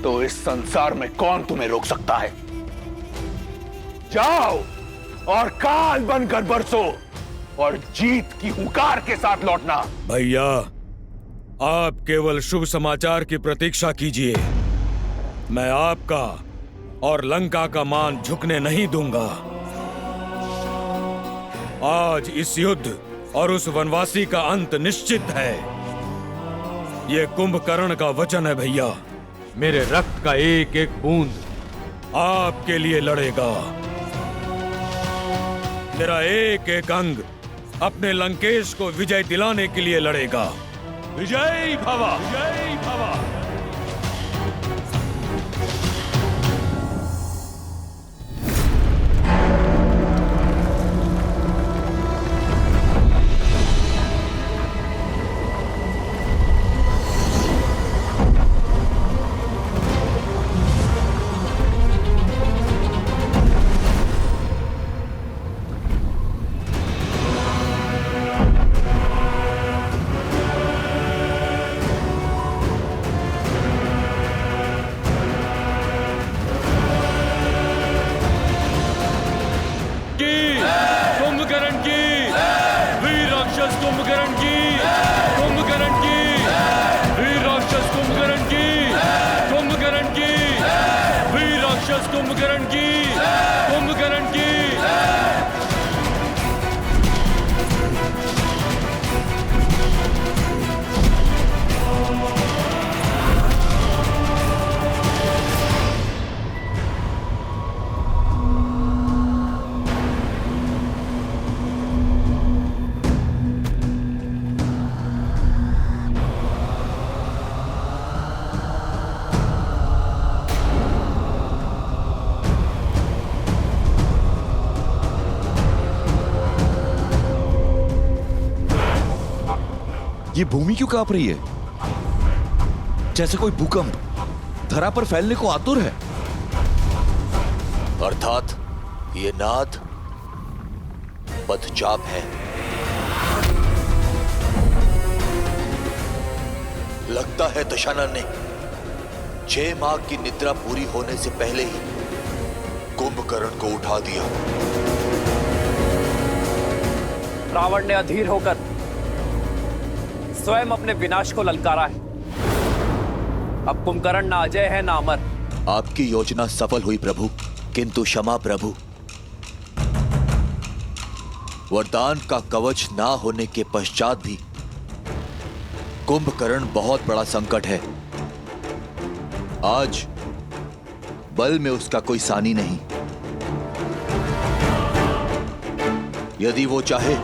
तो इस संसार में कौन तुम्हें रोक सकता है? जाओ और काल बनकर बरसो और जीत की हुंकार के साथ लौटना। भैया, आप केवल शुभ समाचार की प्रतीक्षा कीजिए। मैं आपका और लंका का मान झुकने नहीं दूंगा। आज इस युद्ध और उस वनवासी का अंत निश्चित है। ये कुंभकर्ण का वचन है भैया। मेरे रक्त का एक एक बूंद आपके लिए लड़ेगा। मेरा एक एक अंग अपने लंकेश को विजय दिलाने के लिए लड़ेगा। विजयी भव, विजयी भव। कुंभकर्ण की, कुंभकर्ण की। ये भूमि क्यों कांप रही है? जैसे कोई भूकंप धरा पर फैलने को आतुर है। अर्थात ये नाद पदचाप है। लगता है दशानन ने 6 माह की निद्रा पूरी होने से पहले ही कुंभकर्ण को उठा दिया। रावण ने अधीर होकर स्वयं अपने विनाश को ललकारा है। अब कुंभकर्ण ना अजय है ना अमर। आपकी योजना सफल हुई प्रभु, किंतु क्षमा प्रभु, वरदान का कवच ना होने के पश्चात भी कुंभकर्ण बहुत बड़ा संकट है। आज बल में उसका कोई सानी नहीं। यदि वो चाहे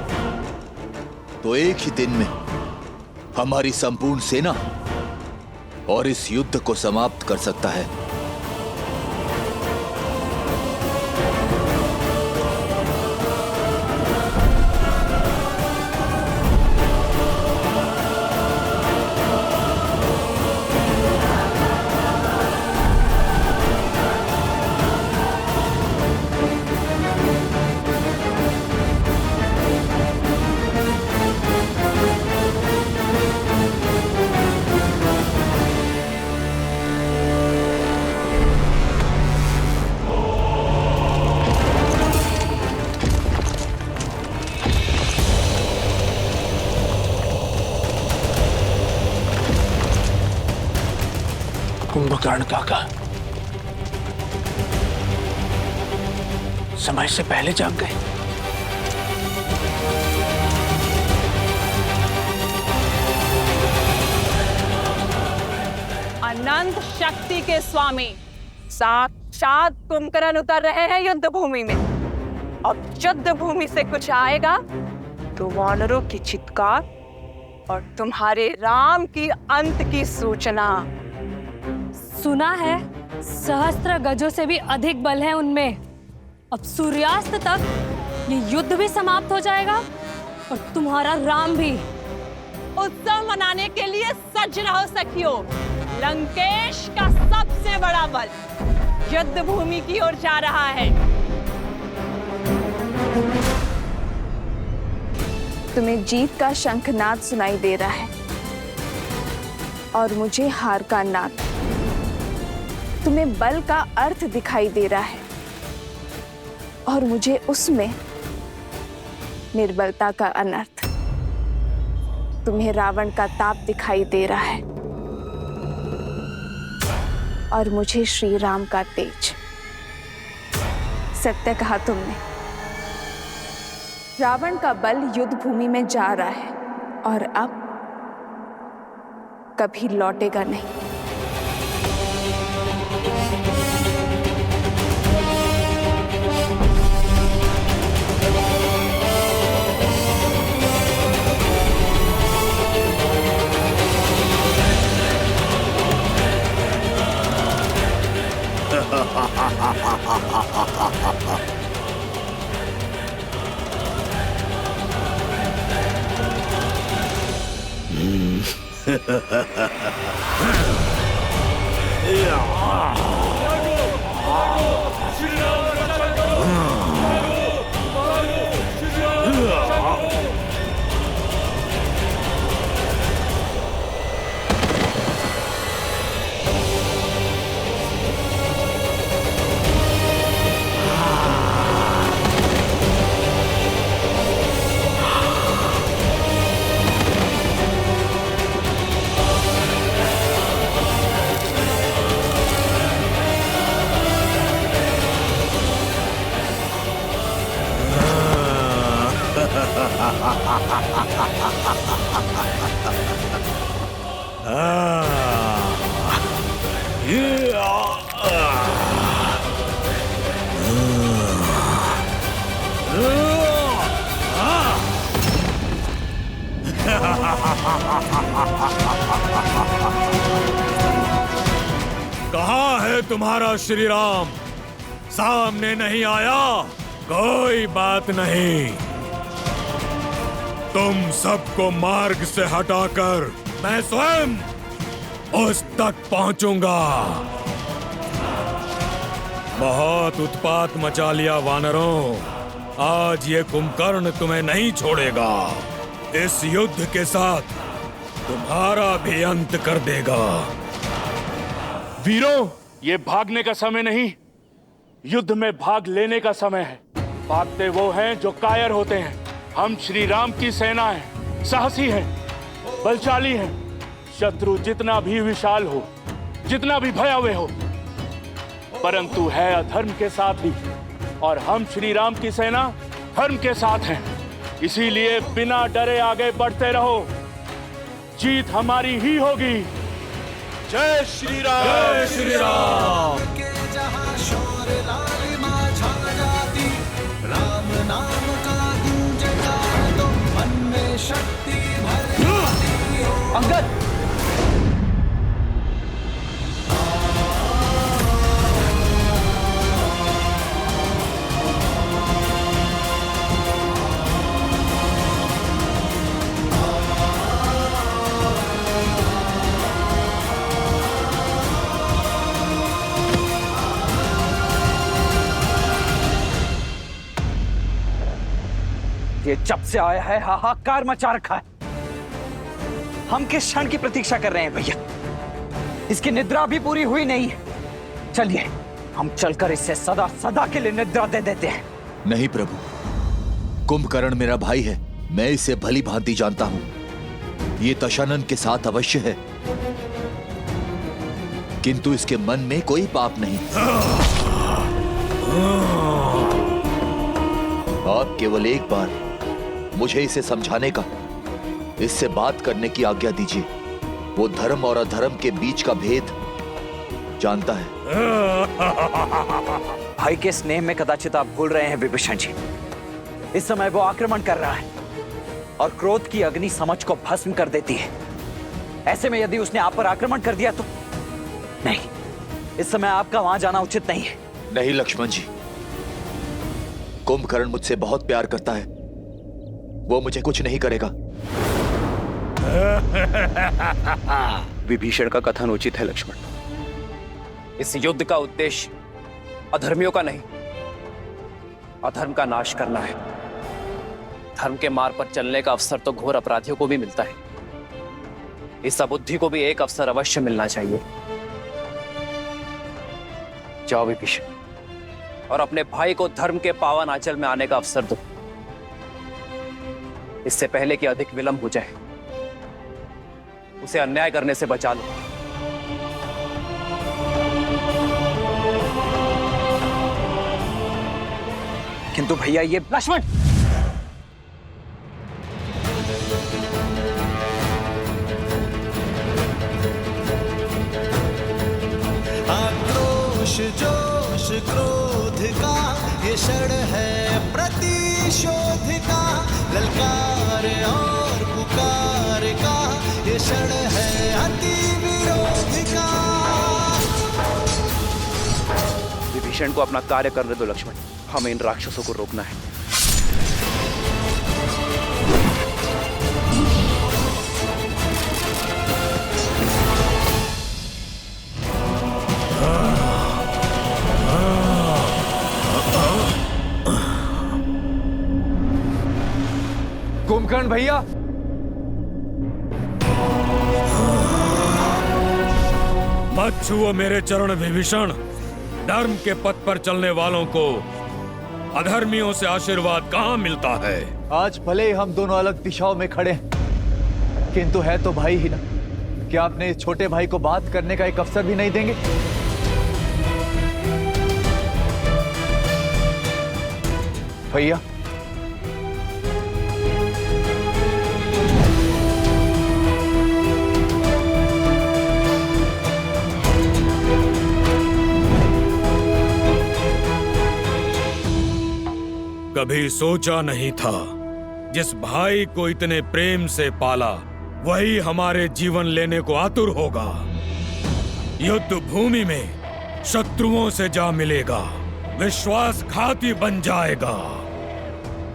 तो एक ही दिन में हमारी संपूर्ण सेना और इस युद्ध को समाप्त कर सकता है। कुंभकर्ण काका समय से पहले जाग गए। अनंत शक्ति के स्वामी साक्षात कुंभकर्ण उतर रहे हैं युद्ध भूमि में। अब युद्ध भूमि से कुछ आएगा तो वानरों की चित्कार और तुम्हारे राम की अंत की सूचना। सुना है सहस्त्र गजों से भी अधिक बल है उनमें। अब सूर्यास्त तक ये युद्ध भी समाप्त हो जाएगा और तुम्हारा राम भी। उत्सव मनाने के लिए सज रहो सखियों। लंकेश का सबसे बड़ा बल युद्ध भूमि की ओर जा रहा है। तुम्हें जीत का शंखनाद सुनाई दे रहा है और मुझे हार का नाद। तुम्हें बल का अर्थ दिखाई दे रहा है और मुझे उसमें निर्बलता का अनर्थ। तुम्हें रावण का ताप दिखाई दे रहा है और मुझे श्री राम का तेज। सत्य कहा तुमने। रावण का बल युद्ध भूमि में जा रहा है और अब कभी लौटेगा नहीं। कहाँ है तुम्हारा श्री राम? सामने नहीं आया? कोई बात नहीं, तुम सबको मार्ग से हटाकर मैं स्वयं उस तक पहुंचूंगा। बहुत उत्पात मचा लिया वानरों, आज ये कुंभकर्ण तुम्हें नहीं छोड़ेगा। इस युद्ध के साथ तुम्हारा भी अंत कर देगा। वीरों, ये भागने का समय नहीं, युद्ध में भाग लेने का समय है। भागते वो हैं जो कायर होते हैं। हम श्री राम की सेना हैं, साहसी हैं, बलशाली हैं। शत्रु जितना भी विशाल हो, जितना भी भयावह हो, परंतु है अधर्म के साथ ही, और हम श्री राम की सेना धर्म के साथ हैं। इसीलिए बिना डरे आगे बढ़ते रहो, जीत हमारी ही होगी। जय श्री राम। जय श्री राम। राम नाम का गूंजता तो मन में शक्ति भर जाती हो। अंगद, ये जब से आया है हाहाकार मचा रखा है। हम किस क्षण की प्रतीक्षा कर रहे हैं भैया? इसकी निद्रा भी पूरी हुई नहीं है। चलिए हम चलकर इसे सदा सदा के लिए निद्रा दे देते हैं। नहीं प्रभु, कुंभकर्ण मेरा भाई है, मैं इसे भली भांति जानता हूं। ये दशानन के साथ अवश्य है, किंतु इसके मन में कोई पाप नहीं। आप केवल एक बार मुझे इसे समझाने का, इससे बात करने की आज्ञा दीजिए। वो धर्म और अधर्म के बीच का भेद जानता है। भाई के स्नेह में कदाचित आप भूल रहे हैं विभीषण जी। इस समय वो आक्रमण कर रहा है और क्रोध की अग्नि समझ को भस्म कर देती है। ऐसे में यदि उसने आप पर आक्रमण कर दिया तो नहीं, इस समय आपका वहां जाना उचित नहीं है। नहीं लक्ष्मण जी, कुंभकर्ण मुझसे बहुत प्यार करता है, वो मुझे कुछ नहीं करेगा। विभीषण का कथन उचित है लक्ष्मण। इस युद्ध का उद्देश्य अधर्मियों का नहीं, अधर्म का नाश करना है। धर्म के मार्ग पर चलने का अवसर तो घोर अपराधियों को भी मिलता है। इस अबुद्धि को भी एक अवसर अवश्य मिलना चाहिए। जाओ विभीषण और अपने भाई को धर्म के पावन आंचल में आने का अवसर दो, इससे पहले कि अधिक विलंब हो जाए। उसे अन्याय करने से बचा लो। किंतु भैया ये लक्ष्मण, आक्रोश जोश क्रोध का ये क्षण है प्रतिशोध का, ललकार और पुकार का ये क्षण है अति विरोध का। विभीषण को अपना कार्य करने दो लक्ष्मण, हमें इन राक्षसों को रोकना है। कुंभकर्ण भैया, मत छुओ मेरे चरण विभीषण। धर्म के पथ पर चलने वालों को अधर्मियों से आशीर्वाद कहाँ मिलता है। आज भले ही हम दोनों अलग दिशाओं में खड़े हैं, किंतु है तो भाई ही ना। क्या अपने छोटे भाई को बात करने का एक अवसर भी नहीं देंगे? भैया, कभी सोचा नहीं था जिस भाई को इतने प्रेम से पाला वही हमारे जीवन लेने को आतुर होगा। युद्ध भूमि में शत्रुओं से जा मिलेगा, विश्वासघाती बन जाएगा।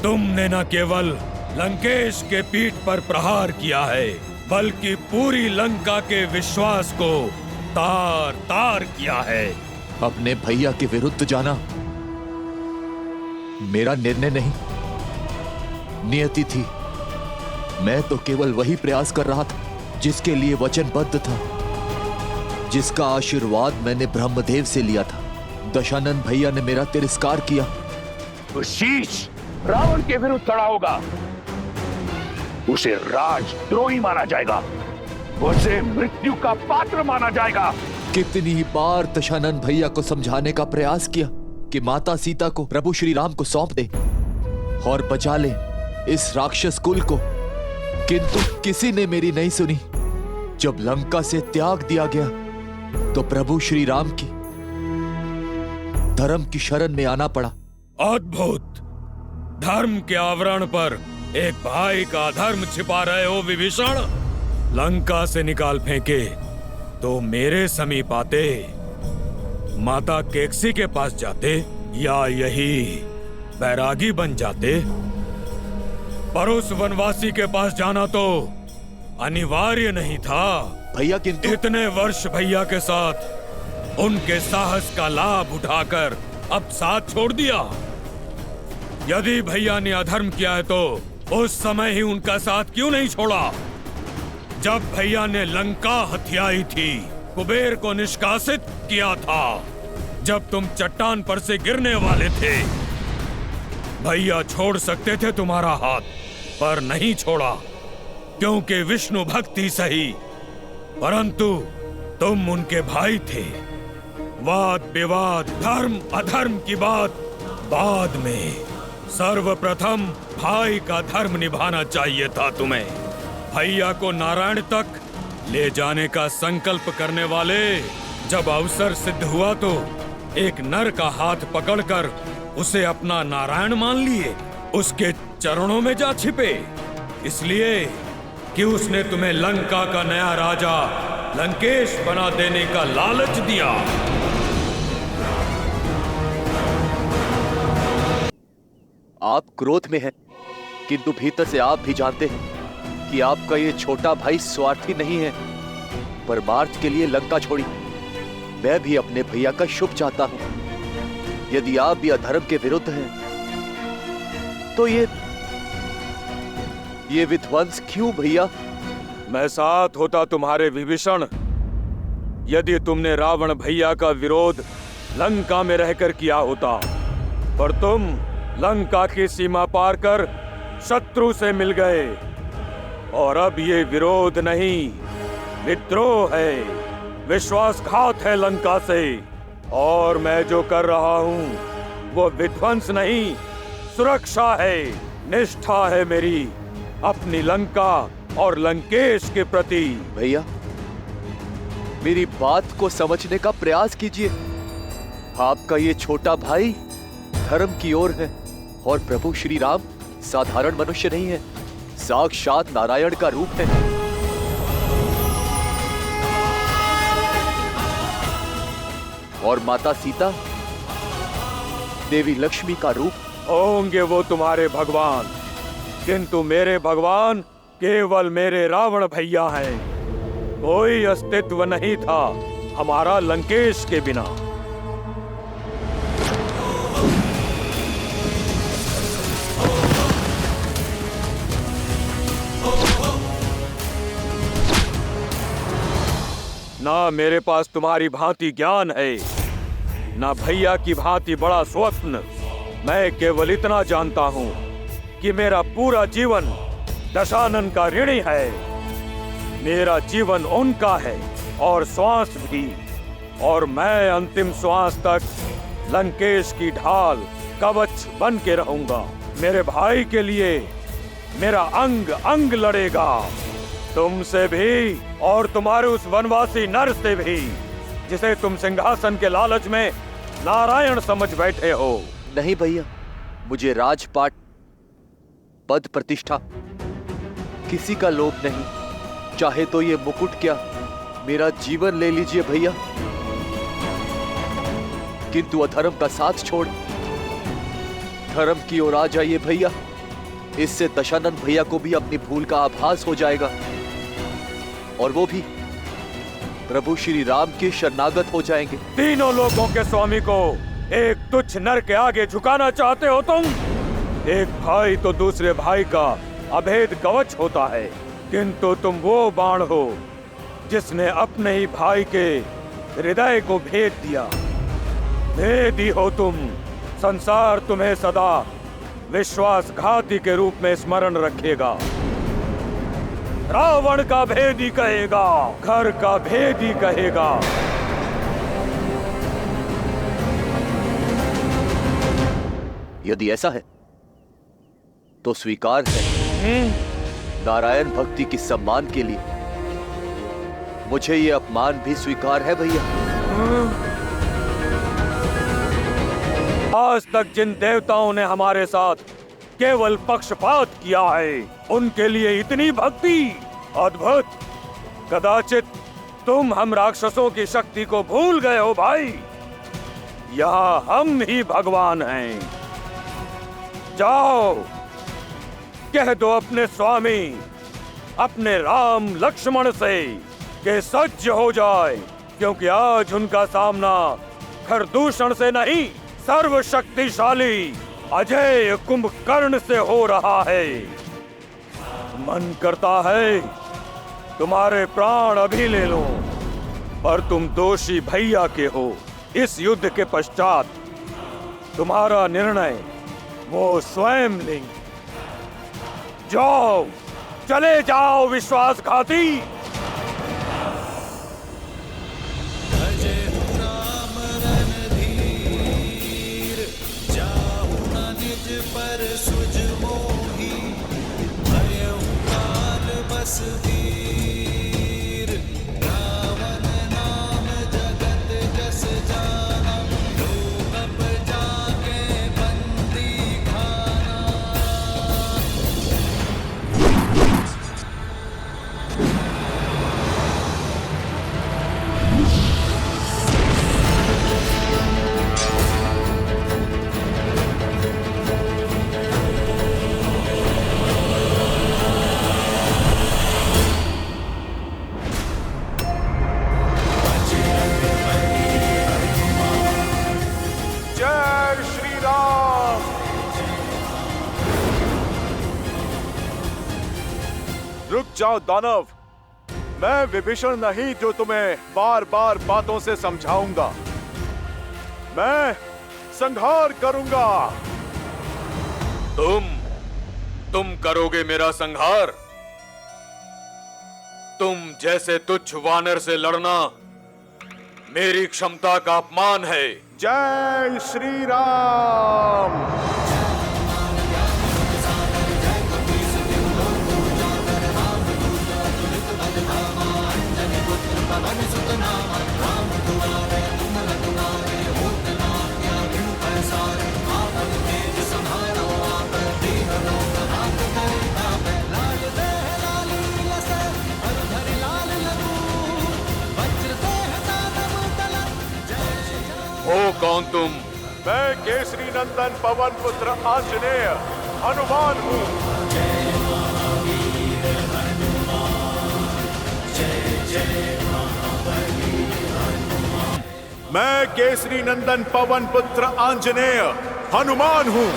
तुमने न केवल लंकेश के पीठ पर प्रहार किया है, बल्कि पूरी लंका के विश्वास को तार तार किया है। अपने भैया के विरुद्ध जाना मेरा निर्णय नहीं, नियति थी। मैं तो केवल वही प्रयास कर रहा था जिसके लिए वचनबद्ध था, जिसका आशीर्वाद मैंने ब्रह्मदेव से लिया था। दशानन भैया ने मेरा तिरस्कार किया तो शीश रावण के विरुद्ध खड़ा होगा, उसे राजद्रोही माना जाएगा, उसे मृत्यु का पात्र माना जाएगा। कितनी ही बार दशानन भैया को समझाने का प्रयास किया कि माता सीता को प्रभु श्री राम को सौंप दे और बचा ले इस राक्षस कुल को, किंतु किसी ने मेरी नहीं सुनी। जब लंका से त्याग दिया गया तो प्रभु श्री राम की धर्म की शरण में आना पड़ा। अद्भुत! धर्म के आवरण पर एक भाई का धर्म छिपा रहे हो विभीषण। लंका से निकाल फेंके तो मेरे समीप आते, माता केकसी के पास जाते, या यही बैरागी बन जाते। पर उस वनवासी के पास जाना तो अनिवार्य नहीं था भैया, किंतु इतने वर्ष भैया के साथ उनके साहस का लाभ उठाकर अब साथ छोड़ दिया। यदि भैया ने अधर्म किया है तो उस समय ही उनका साथ क्यों नहीं छोड़ा? जब भैया ने लंका हथियाई थी, कुबेर को निष्कासित किया था, जब तुम चट्टान पर से गिरने वाले थे, भैया छोड़ सकते थे तुम्हारा हाथ, पर नहीं छोड़ा, क्योंकि विष्णु भक्ति सही, परंतु तुम उनके भाई थे। वाद विवाद, धर्म अधर्म की बात बाद में, सर्वप्रथम भाई का धर्म निभाना चाहिए था तुम्हें। भैया को नारायण तक ले जाने का संकल्प करने वाले जब अवसर सिद्ध हुआ तो एक नर का हाथ पकड़कर उसे अपना नारायण मान लिए, उसके चरणों में जा छिपे, इसलिए कि उसने तुम्हें लंका का नया राजा लंकेश बना देने का लालच दिया। आप क्रोध में हैं, किंतु भीतर से आप भी जानते हैं कि आपका ये छोटा भाई स्वार्थी नहीं है। परमार्थ के लिए लंका छोड़ी। मैं भी अपने भैया का शुभ चाहता हूं। यदि आप भी अधर्म के विरुद्ध हैं तो ये विध्वंस क्यों भैया? मैं साथ होता तुम्हारे विभीषण, यदि तुमने रावण भैया का विरोध लंका में रहकर किया होता, पर तुम लंका की सीमा पार कर शत्रु से मिल गए। और अब ये विरोध नहीं, विद्रोह है, विश्वासघात है लंका से। और मैं जो कर रहा हूँ वो विध्वंस नहीं, सुरक्षा है, निष्ठा है मेरी अपनी लंका और लंकेश के प्रति। भैया, मेरी बात को समझने का प्रयास कीजिए। आपका ये छोटा भाई धर्म की ओर है और प्रभु श्री राम साधारण मनुष्य नहीं है, साक्षात नारायण का रूप है। और माता सीता देवी लक्ष्मी का रूप। होंगे वो तुम्हारे भगवान, किंतु मेरे भगवान केवल मेरे रावण भैया हैं। कोई अस्तित्व नहीं था हमारा लंकेश के बिना। ना मेरे पास तुम्हारी भांति ज्ञान है, ना भैया की भांति बड़ा स्वप्न। मैं केवल इतना जानता हूं कि मेरा पूरा जीवन दशानन का ऋणी है। मेरा जीवन उनका है और श्वास भी, और मैं अंतिम श्वास तक लंकेश की ढाल कवच बन के रहूंगा। मेरे भाई के लिए मेरा अंग अंग लड़ेगा, तुमसे भी और तुम्हारे उस वनवासी नर से भी जिसे तुम सिंहासन के लालच में नारायण समझ बैठे हो। नहीं भैया, मुझे राजपाट, पद प्रतिष्ठा किसी का लोभ नहीं। चाहे तो ये मुकुट क्या, मेरा जीवन ले लीजिए भैया, किंतु अधर्म का साथ छोड़ धर्म की ओर आ जाइए भैया। इससे दशानन भैया को भी अपनी भूल का आभास हो जाएगा और वो भी प्रभु श्री राम के शरणागत हो जाएंगे। तीनों लोगों के स्वामी को एक तुच्छ नर के आगे झुकाना चाहते हो तुम? एक भाई तो दूसरे भाई का अभेद कवच होता है, किंतु तुम वो बाण हो जिसने अपने ही भाई के हृदय को भेद दिया। भेदी हो तुम। संसार तुम्हें सदा विश्वासघाती के रूप में स्मरण रखेगा। रावण का भेदी कहेगा, घर का भेदी कहेगा। यदि ऐसा है तो स्वीकार है। नारायण भक्ति की सम्मान के लिए मुझे ये अपमान भी स्वीकार है भैया। आज तक जिन देवताओं ने हमारे साथ केवल पक्षपात किया है, उनके लिए इतनी भक्ति अद्भुत। कदाचित तुम हम राक्षसों की शक्ति को भूल गए हो भाई। यहाँ हम ही भगवान हैं। जाओ, कह दो अपने स्वामी, अपने राम लक्ष्मण से कि सज्ज हो जाए, क्योंकि आज उनका सामना खरदूषण से नहीं, सर्वशक्तिशाली अजय कुंभकर्ण से हो रहा है। मन करता है तुम्हारे प्राण अभी ले लो, पर तुम दोषी भैया के हो। इस युद्ध के पश्चात तुम्हारा निर्णय वो स्वयं लेंगे। जाओ, चले जाओ विश्वासघाती। पर सुज मोही भयउ काल बस वीर। रावण नाम जगत जस जाना, लोग अब जाके बंदी खाना। रुक जाओ दानव, मैं विभीषण नहीं जो तुम्हें बार बार बातों से समझाऊंगा। मैं संहार करूंगा। तुम करोगे मेरा संहार? तुम जैसे तुच्छ वानर से लड़ना मेरी क्षमता का अपमान है। जय श्री राम। हो कौन तुम? मैं केसरी नंदन पवन पुत्र आंजनेय हनुमान हूँ। मैं केसरी नंदन पवन पुत्र आंजनेय हनुमान हूँ।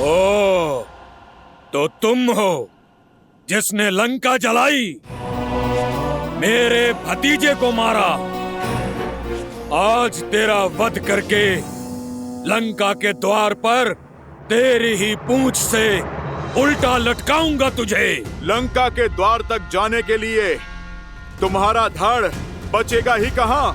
ओ, तो तुम हो जिसने लंका जलाई, मेरे भतीजे को मारा। आज तेरा वध करके लंका के द्वार पर तेरी ही पूंछ से उल्टा लटकाऊंगा तुझे। लंका के द्वार तक जाने के लिए तुम्हारा धड़ बचेगा ही कहां।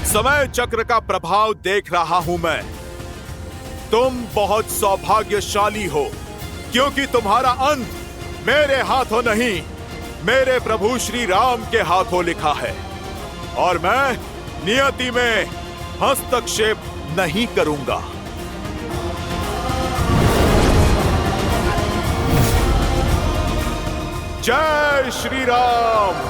समय चक्र का प्रभाव देख रहा हूं मैं। तुम बहुत सौभाग्यशाली हो, क्योंकि तुम्हारा अंत मेरे हाथों नहीं, मेरे प्रभु श्री राम के हाथों लिखा है। और मैं नियति में हस्तक्षेप नहीं करूंगा। जय श्री राम।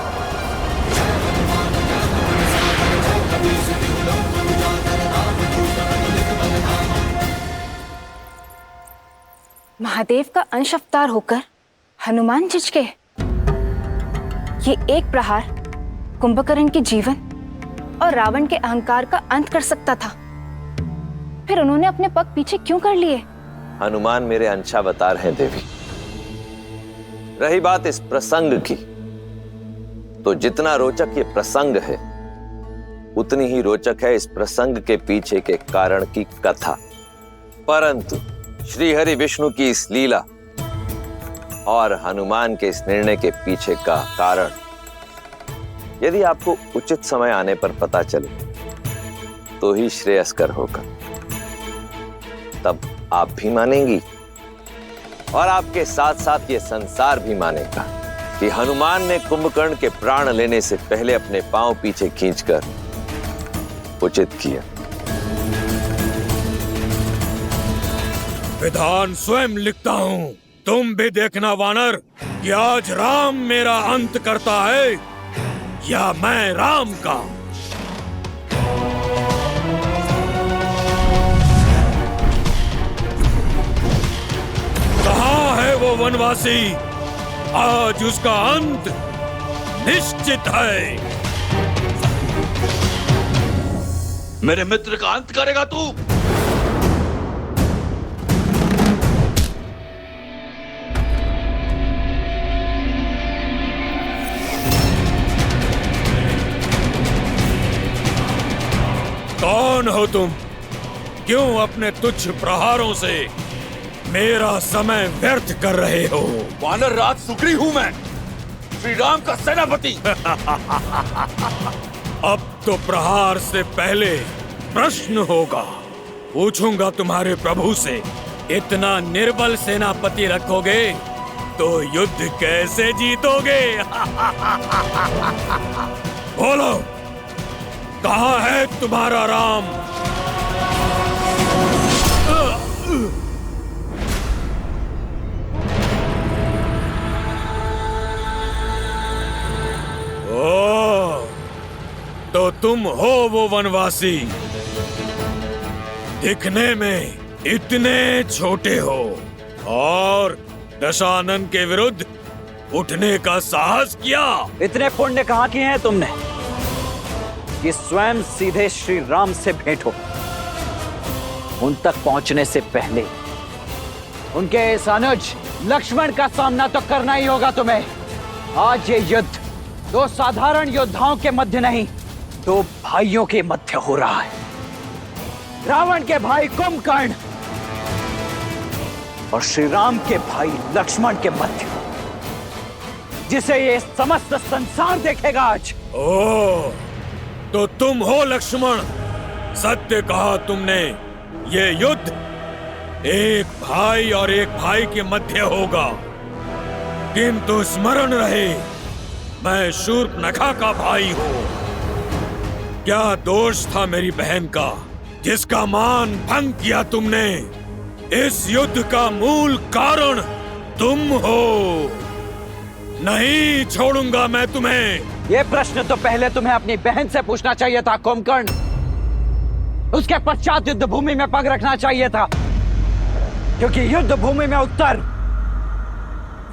महादेव का अंश अवतार होकर हनुमान जिज के ये एक प्रहार कुंभकर्ण के जीवन और रावण के अहंकार का अंत कर सकता था। फिर उन्होंने अपने पग पीछे क्यों कर लिए? हनुमान मेरे अंशावतार हैं देवी। रही बात इस प्रसंग की, तो जितना रोचक ये प्रसंग है उतनी ही रोचक है इस प्रसंग के पीछे के कारण की कथा। परंतु श्री हरि विष्णु की इस लीला और हनुमान के इस निर्णय के पीछे का कारण यदि आपको उचित समय आने पर पता चले तो ही श्रेयस्कर होगा। तब आप भी मानेंगी और आपके साथ साथ ये संसार भी मानेगा कि हनुमान ने कुंभकर्ण के प्राण लेने से पहले अपने पांव पीछे खींचकर उचित किया। विधान स्वयं लिखता हूं तुम भी देखना वानर कि आज राम मेरा अंत करता है या मैं राम का। कहाँ है वो वनवासी? आज उसका अंत निश्चित है। मेरे मित्र का अंत करेगा तू? कौन हो तुम? क्यों अपने तुच्छ प्रहारों से मेरा समय व्यर्थ कर रहे हो? वानर राज सुग्री हूं मैं, श्री राम का सेनापति। अब तो प्रहार से पहले प्रश्न होगा। पूछूंगा तुम्हारे प्रभु से, इतना निर्बल सेनापति रखोगे तो युद्ध कैसे जीतोगे? बोलो, कहाँ है तुम्हारा राम? ओ, तो तुम हो वो वनवासी। दिखने में इतने छोटे हो और दशानन के विरुद्ध उठने का साहस किया। इतने पुण्य कहाँ किए हैं तुमने कि स्वयं सीधे श्री राम से भेंट हो? उन तक पहुंचने से पहले उनके इस अनुज लक्ष्मण का सामना तो करना ही होगा तुम्हें। आज ये युद्ध दो साधारण योद्धाओं के मध्य नहीं, दो भाइयों के मध्य हो रहा है। रावण के भाई कुंभकर्ण और श्री राम के भाई लक्ष्मण के मध्य, जिसे ये समस्त संसार देखेगा आज। ओ, तो तुम हो लक्ष्मण। सत्य कहा तुमने। ये युद्ध एक भाई और एक भाई के मध्य होगा, किंतु स्मरण रहे मैं शूर्पणखा का भाई हूँ। क्या दोष था मेरी बहन का जिसका मान भंग किया तुमने? इस युद्ध का मूल कारण तुम हो। नहीं छोड़ूंगा मैं तुम्हें। ये प्रश्न तो पहले तुम्हें अपनी बहन से पूछना चाहिए था कुंभकर्ण। उसके पश्चात युद्ध भूमि में पग रखना चाहिए था, क्योंकि युद्ध भूमि में उत्तर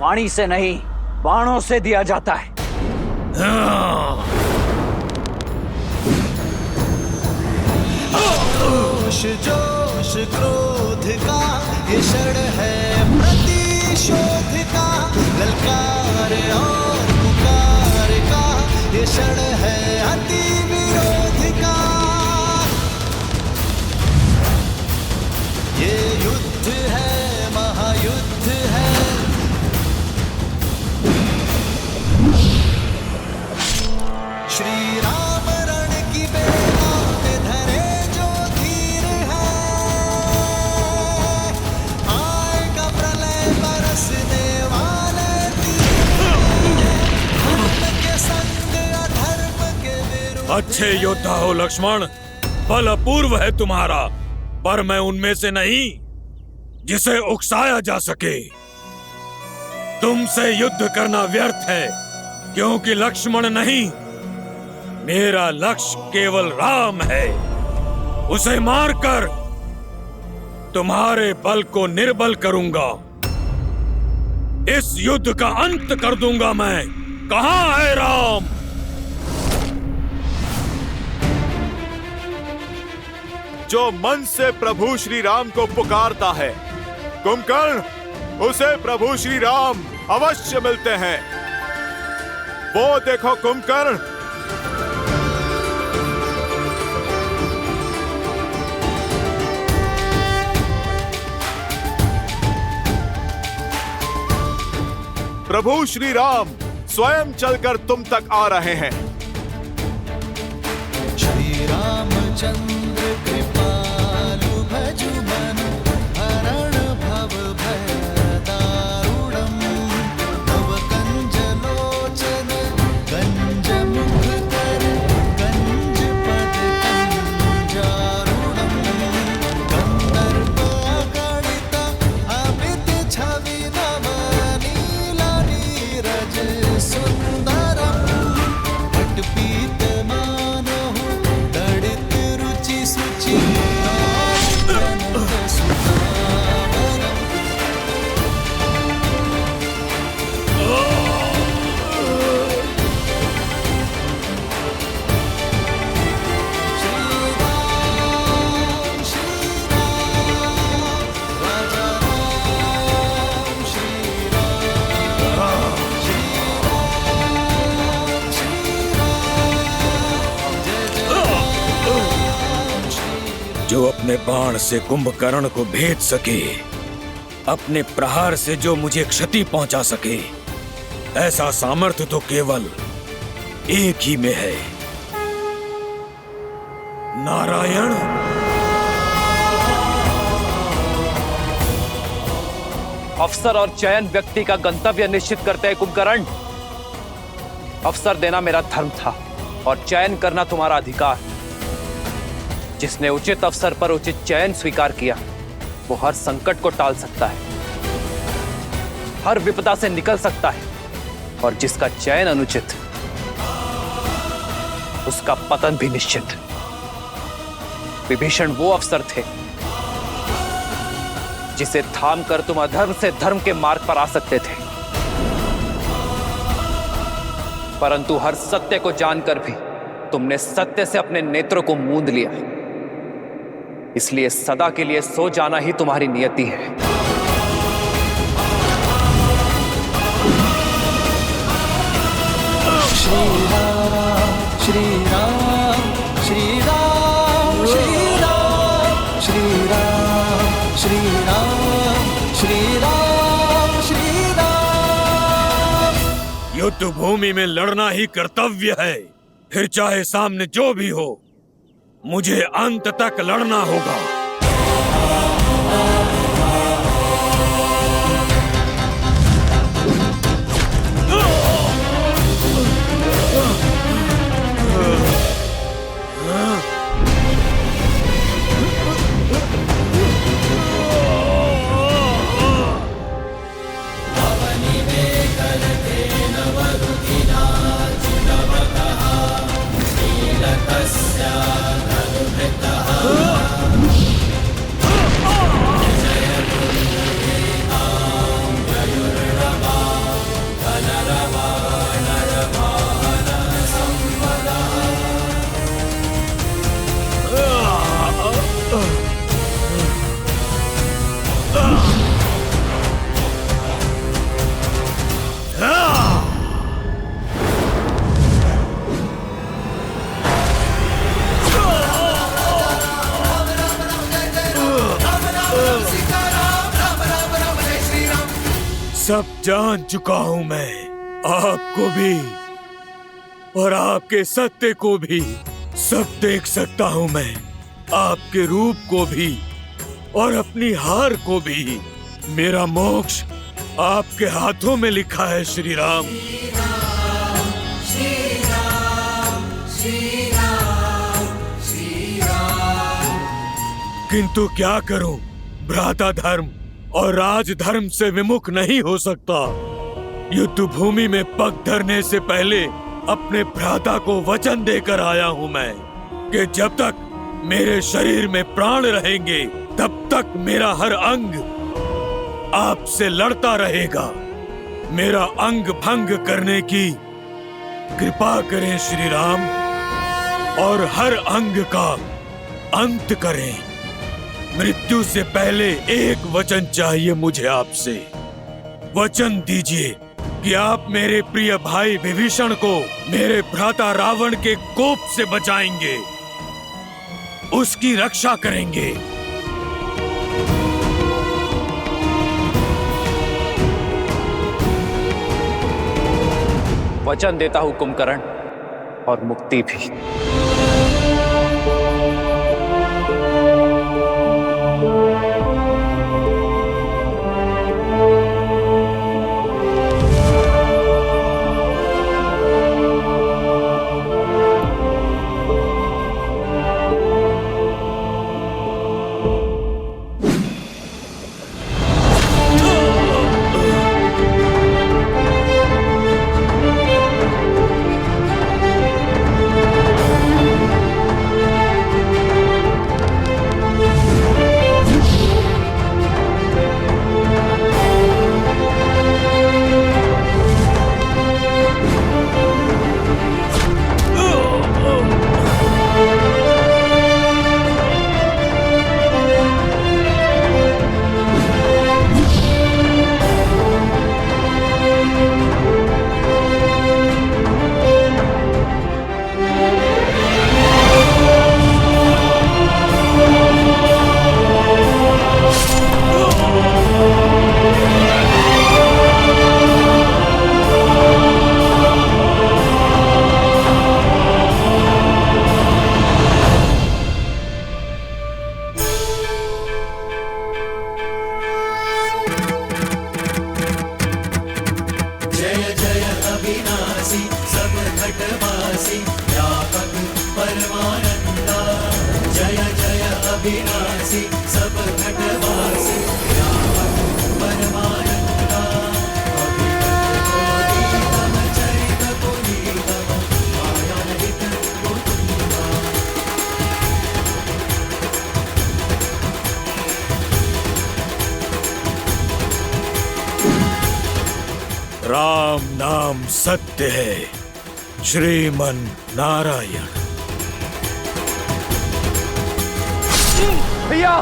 वाणी से नहीं बाणों से दिया जाता है। जोश क्रोध का ये क्षण है प्रतिशोध का, ललकार और पुकार का ये क्षण है अति विरोध का। ये युद्ध है, महायुद्ध है। श्री राम रण की बेला पे धरे जो धीर है, आएगा प्रलय बरसने वाले धर्म के संग अधर्म के विरुद्ध। अच्छे योद्धा हो लक्ष्मण, बल अपूर्व है तुम्हारा, पर मैं उनमें से नहीं जिसे उकसाया जा सके। तुमसे युद्ध करना व्यर्थ है, क्योंकि लक्ष्मण नहीं, मेरा लक्ष्य केवल राम है। उसे मारकर तुम्हारे बल को निर्बल करूंगा। इस युद्ध का अंत कर दूंगा मैं। कहाँ है राम? जो मन से प्रभु श्री राम को पुकारता है कुंभकर्ण, उसे प्रभु श्री राम अवश्य मिलते हैं। वो देखो कुंभकर्ण, प्रभु श्री राम स्वयं चलकर तुम तक आ रहे हैं। श्री रामचंद्र कृपालु भजु मन हरण भव भय दारुणम, भव कंज लोचन गंज मुख कर गंज पद कंजारुणम, गंधर्व गणित अमित छवि नव जो अपने बाण से कुंभकर्ण को भेद सके, अपने प्रहार से जो मुझे क्षति पहुंचा सके, ऐसा सामर्थ्य तो केवल एक ही में है, नारायण। अवसर और चयन व्यक्ति का गंतव्य निश्चित करते हैं कुंभकर्ण। अवसर देना मेरा धर्म था और चयन करना तुम्हारा अधिकार। जिसने उचित अवसर पर उचित चयन स्वीकार किया, वो हर संकट को टाल सकता है, हर विपदा से निकल सकता है, और जिसका चयन अनुचित, उसका पतन भी निश्चित। विभीषण वो अवसर थे जिसे थाम कर तुम अधर्म से धर्म के मार्ग पर आ सकते थे, परंतु हर सत्य को जानकर भी तुमने सत्य से अपने नेत्रों को मूंद लिया। इसलिए सदा के लिए सो जाना ही तुम्हारी नियति है। श्री राम श्री राम श्री राम श्री राम श्री राम श्री राम श्री राम श्री राम। युद्ध भूमि में लड़ना ही कर्तव्य है, फिर चाहे सामने जो भी हो, मुझे अंत तक लड़ना होगा। सब जान चुका हूं मैं, आपको भी और आपके सत्य को भी। सब देख सकता हूं मैं, आपके रूप को भी और अपनी हार को भी। मेरा मोक्ष आपके हाथों में लिखा है श्री राम। किंतु क्या करूं, भ्राता धर्म और राजधर्म से विमुख नहीं हो सकता। युद्ध भूमि में पग धरने से पहले अपने भ्राता को वचन देकर आया हूं मैं कि जब तक मेरे शरीर में प्राण रहेंगे, तब तक मेरा हर अंग आपसे लड़ता रहेगा। मेरा अंग भंग करने की कृपा करें श्री राम, और हर अंग का अंत करें। मृत्यु से पहले एक वचन चाहिए मुझे आपसे। वचन दीजिए कि आप मेरे प्रिय भाई विभीषण को मेरे भ्राता रावण के कोप से बचाएंगे, उसकी रक्षा करेंगे। वचन देता हूं कुंभकर्ण, और मुक्ति भी। राम नाम सत्य है, श्रीमन नारायण। भैया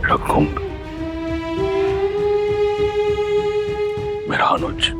रघुकुंभ, मेरा अनुज,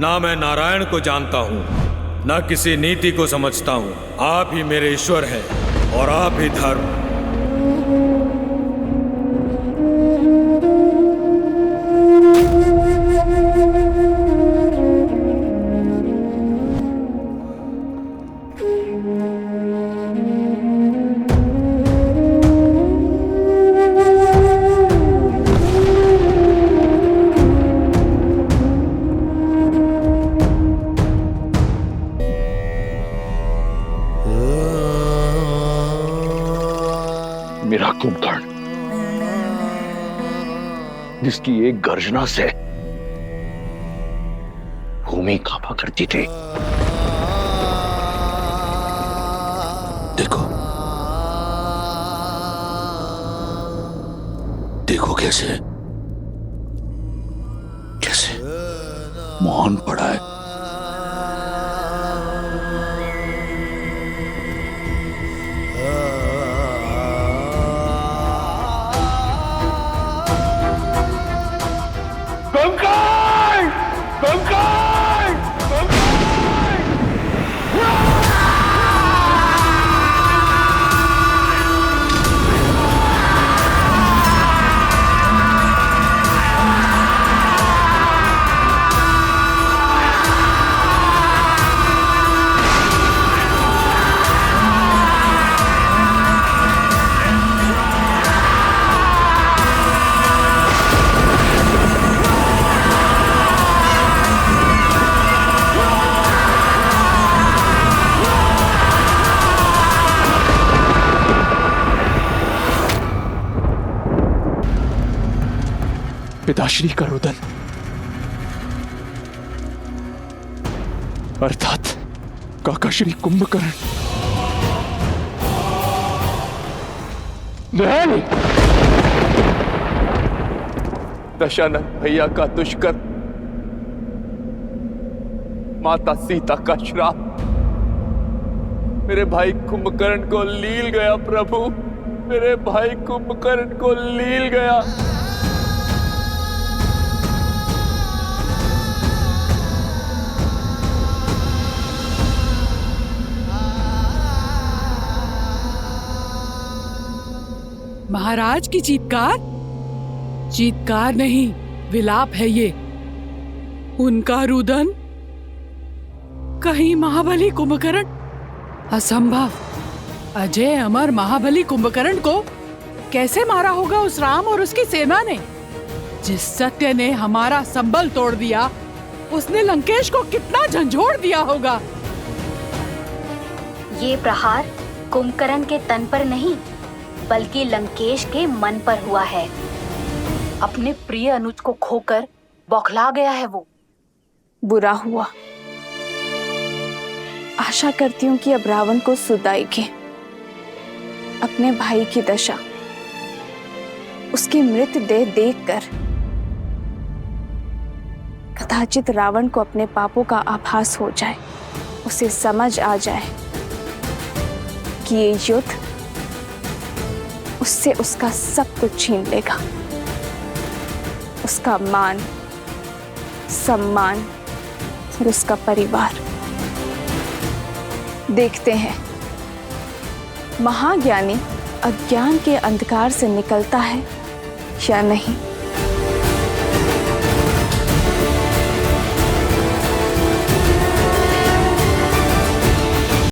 ना मैं नारायण को जानता हूँ, न किसी नीति को समझता हूँ। आप ही मेरे ईश्वर हैं और आप ही धर्म। मेरा कुंभकर्ण, जिसकी एक गर्जना से भूमि कांपा करती थी। देखो, देखो कैसे कैसे मौन पड़ा है। पिताश्री का रुदन अर्थात काका श्री कुंभकर्ण नहीं, दशानन भैया का दुष्कर, माता सीता का श्राप मेरे भाई कुंभकर्ण को लील गया। प्रभु, मेरे भाई कुंभकर्ण को लील गया। महाराज की चीत्कार? चीत्कार नहीं, विलाप है ये। उनका रुदन? कहीं महाबली कुंभकर्ण? असंभव, अजय अमर महाबली कुंभकर्ण को कैसे मारा होगा उस राम और उसकी सेना ने? जिस सत्य ने हमारा संबल तोड़ दिया, उसने लंकेश को कितना झंझोड़ दिया होगा। ये प्रहार कुंभकर्ण के तन पर नहीं, बल्कि लंकेश के मन पर हुआ है। अपने प्रिय अनुज को खोकर बौखला गया है वो। बुरा हुआ। आशा करती हूँ कि अब रावण को सुदाएगी। अपने भाई की दशा, उसकी मृतदेह देखकर कदाचित रावण को अपने पापों का आभास हो जाए, उसे समझ आ जाए कि ये युद्ध उससे उसका सब कुछ छीन लेगा, उसका मान, सम्मान और उसका परिवार। देखते हैं महाज्ञानी अज्ञान के अंधकार से निकलता है या नहीं।